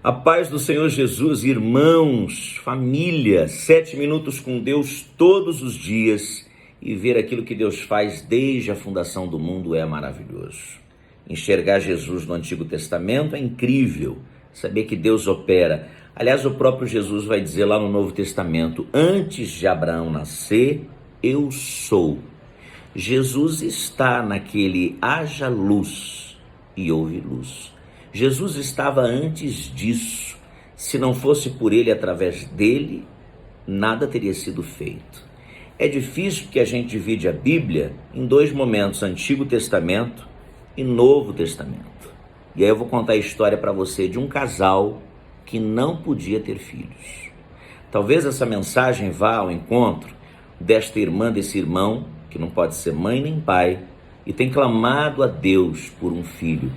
A paz do Senhor Jesus, irmãos, família, 7 minutos com Deus todos os dias e ver aquilo que Deus faz desde a fundação do mundo é maravilhoso. Enxergar Jesus no Antigo Testamento é incrível, saber que Deus opera. Aliás, o próprio Jesus vai dizer lá no Novo Testamento, antes de Abraão nascer, eu sou. Jesus está naquele haja luz e houve luz. Jesus estava antes disso. Se não fosse por ele, através dele, nada teria sido feito. É difícil que a gente divide a Bíblia em 2 momentos, Antigo Testamento e Novo Testamento. E aí eu vou contar a história para você de um casal que não podia ter filhos. Talvez essa mensagem vá ao encontro desta irmã, desse irmão, que não pode ser mãe nem pai, e tem clamado a Deus por um filho.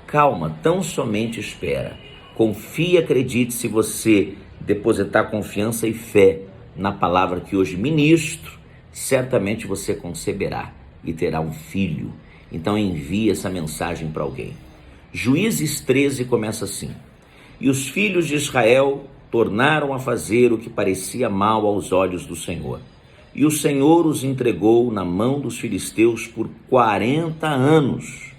Calma, tão somente espera. Confie e acredite. Se você depositar confiança e fé na palavra que hoje ministro, certamente você conceberá e terá um filho. Então envie essa mensagem para alguém. Juízes 13 começa assim: e os filhos de Israel tornaram a fazer o que parecia mal aos olhos do Senhor. E o Senhor os entregou na mão dos filisteus por 40 anos.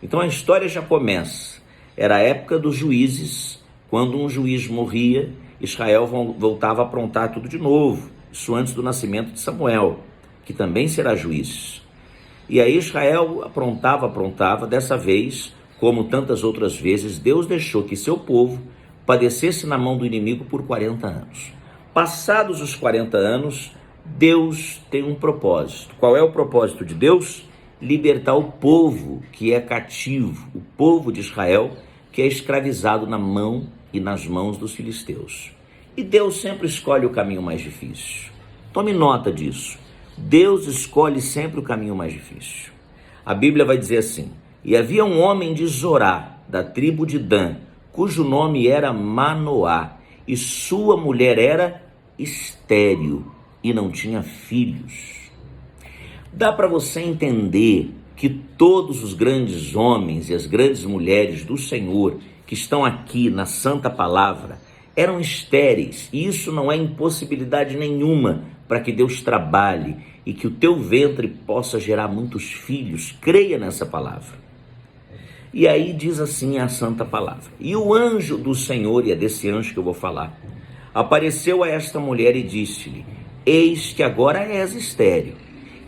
Então a história já começa. Era a época dos juízes. Quando um juiz morria, Israel voltava a aprontar tudo de novo. Isso antes do nascimento de Samuel, que também será juiz. E aí Israel aprontava. Dessa vez, como tantas outras vezes, Deus deixou que seu povo padecesse na mão do inimigo por 40 anos. Passados os 40 anos, Deus tem um propósito. Qual é o propósito de Deus? Libertar o povo que é cativo, o povo de Israel que é escravizado na mão e nas mãos dos filisteus. E Deus sempre escolhe o caminho mais difícil. Tome nota disso. Deus escolhe sempre o caminho mais difícil. A Bíblia vai dizer assim: e havia um homem de Zorá, da tribo de Dan, cujo nome era Manoá, e sua mulher era estéril e não tinha filhos. Dá para você entender que todos os grandes homens e as grandes mulheres do Senhor que estão aqui na Santa Palavra eram estéreis, e isso não é impossibilidade nenhuma para que Deus trabalhe e que o teu ventre possa gerar muitos filhos. Creia nessa palavra. E aí diz assim a Santa Palavra: e o anjo do Senhor, e é desse anjo que eu vou falar, apareceu a esta mulher e disse-lhe: eis que agora és estéril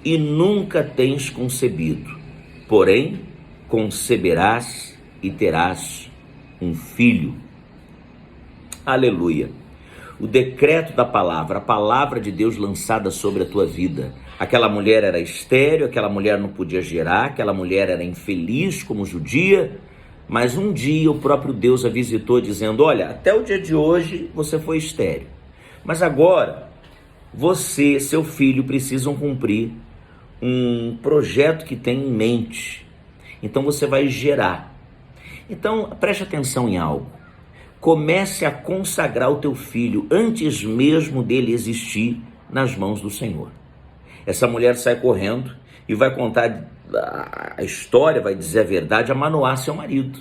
e nunca tens concebido, porém conceberás e terás um filho. Aleluia. O decreto da palavra, a palavra de Deus lançada sobre a tua vida. Aquela mulher era estéril, aquela mulher não podia gerar, aquela mulher era infeliz como judia, mas um dia o próprio Deus a visitou dizendo: olha, até o dia de hoje você foi estéril, mas agora você, seu filho, precisam cumprir um projeto que tem em mente. Então você vai gerar. Então preste atenção em algo. Comece a consagrar o teu filho antes mesmo dele existir nas mãos do Senhor. Essa mulher sai correndo e vai contar a história, vai dizer a verdade a Manoá, seu marido.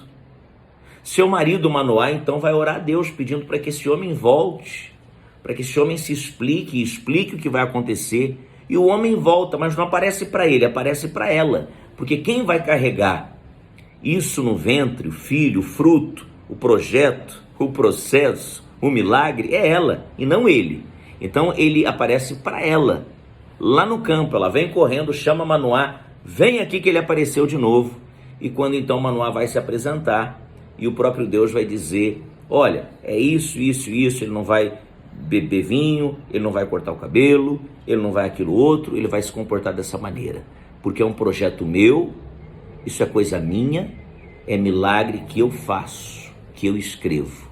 Seu marido Manoá então vai orar a Deus pedindo para que esse homem volte, para que esse homem se explique o que vai acontecer. E o homem volta, mas não aparece para ele, aparece para ela. Porque quem vai carregar isso no ventre, o filho, o fruto, o projeto, o processo, o milagre, é ela e não ele. Então ele aparece para ela. Lá no campo, ela vem correndo, chama Manoá, vem aqui que ele apareceu de novo. E quando então Manoá vai se apresentar, e o próprio Deus vai dizer: olha, é isso, ele não vai beber vinho, ele não vai cortar o cabelo, ele não vai aquilo outro, ele vai se comportar dessa maneira, porque é um projeto meu, isso é coisa minha, é milagre que eu faço, que eu escrevo.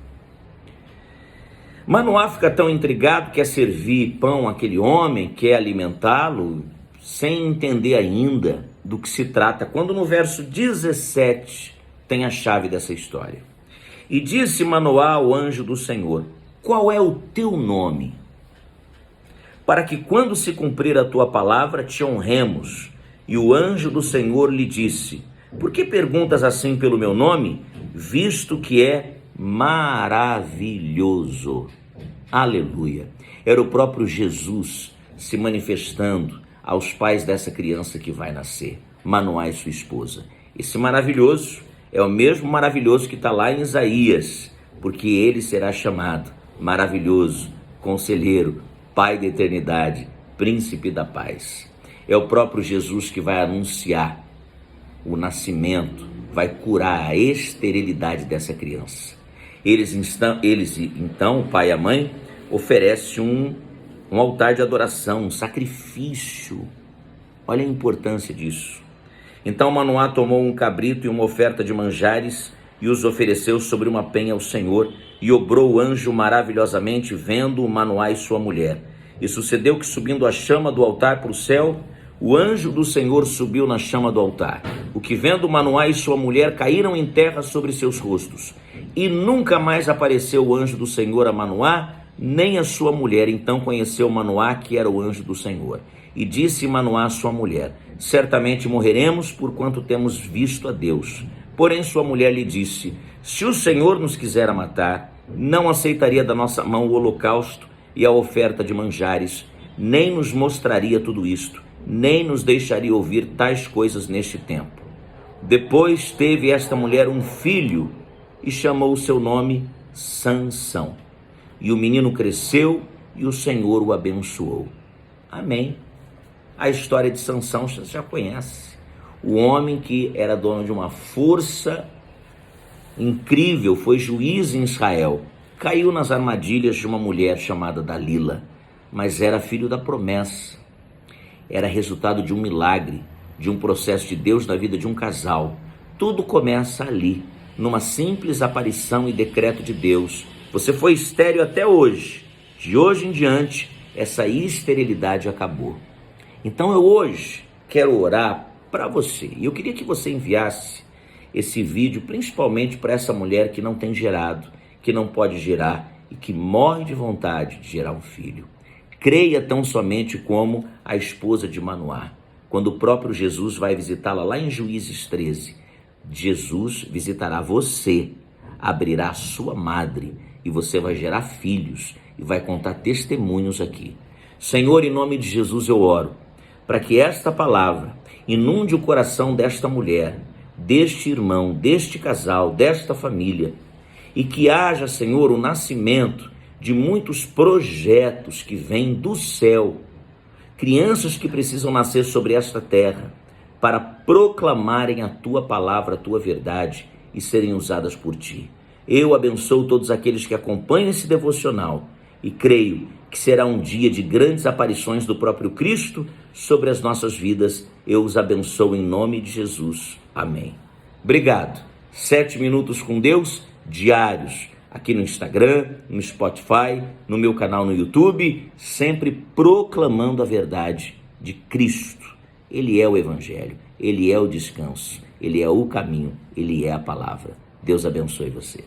Manoá fica tão intrigado, quer servir pão àquele homem, quer alimentá-lo, sem entender ainda do que se trata, quando no verso 17 tem a chave dessa história. E disse Manoá ao anjo do Senhor: qual é o teu nome? Para que quando se cumprir a tua palavra te honremos. E o anjo do Senhor lhe disse: por que perguntas assim pelo meu nome, visto que é maravilhoso. Aleluia. Era o próprio Jesus se manifestando aos pais dessa criança que vai nascer, Manoá e sua esposa. Esse maravilhoso é o mesmo maravilhoso que está lá em Isaías, porque ele será chamado maravilhoso, conselheiro, Pai da eternidade, príncipe da paz. É o próprio Jesus que vai anunciar o nascimento, vai curar a esterilidade dessa criança. Eles então, o pai e a mãe, oferecem um altar de adoração, um sacrifício. Olha a importância disso. Então Manoá tomou um cabrito e uma oferta de manjares e os ofereceu sobre uma penha ao Senhor, e obrou o anjo maravilhosamente, vendo Manoá e sua mulher. E sucedeu que, subindo a chama do altar para o céu, o anjo do Senhor subiu na chama do altar. O que, vendo Manoá e sua mulher, caíram em terra sobre seus rostos. E nunca mais apareceu o anjo do Senhor a Manoá, nem a sua mulher. Então conheceu Manoá que era o anjo do Senhor. E disse Manoá à sua mulher: certamente morreremos, porquanto temos visto a Deus. Porém sua mulher lhe disse: se o Senhor nos quisera matar, não aceitaria da nossa mão o holocausto e a oferta de manjares, nem nos mostraria tudo isto, nem nos deixaria ouvir tais coisas neste tempo. Depois teve esta mulher um filho e chamou o seu nome Sansão. E o menino cresceu e o Senhor o abençoou. Amém. A história de Sansão você já conhece. O homem que era dono de uma força incrível, foi juiz em Israel, caiu nas armadilhas de uma mulher chamada Dalila, mas era filho da promessa. Era resultado de um milagre, de um processo de Deus na vida de um casal. Tudo começa ali, numa simples aparição e decreto de Deus. Você foi estéril até hoje. De hoje em diante, essa esterilidade acabou. Então eu hoje quero orar para você. E eu queria que você enviasse esse vídeo principalmente para essa mulher que não tem gerado, que não pode gerar e que morre de vontade de gerar um filho. Creia tão somente como a esposa de Manoá. Quando o próprio Jesus vai visitá-la lá em Juízes 13, Jesus visitará você, abrirá a sua madre e você vai gerar filhos e vai contar testemunhos aqui. Senhor, em nome de Jesus eu oro para que esta palavra inunde o coração desta mulher, deste irmão, deste casal, desta família, e que haja, Senhor, o nascimento de muitos projetos que vêm do céu, crianças que precisam nascer sobre esta terra para proclamarem a tua palavra, a tua verdade e serem usadas por ti. Eu abençoo todos aqueles que acompanham esse devocional e creio que será um dia de grandes aparições do próprio Cristo sobre as nossas vidas. Eu os abençoo em nome de Jesus. Amém. Obrigado. 7 minutos com Deus diários, aqui no Instagram, no Spotify, no meu canal no YouTube, sempre proclamando a verdade de Cristo. Ele é o Evangelho, Ele é o descanso, Ele é o caminho, Ele é a palavra. Deus abençoe você.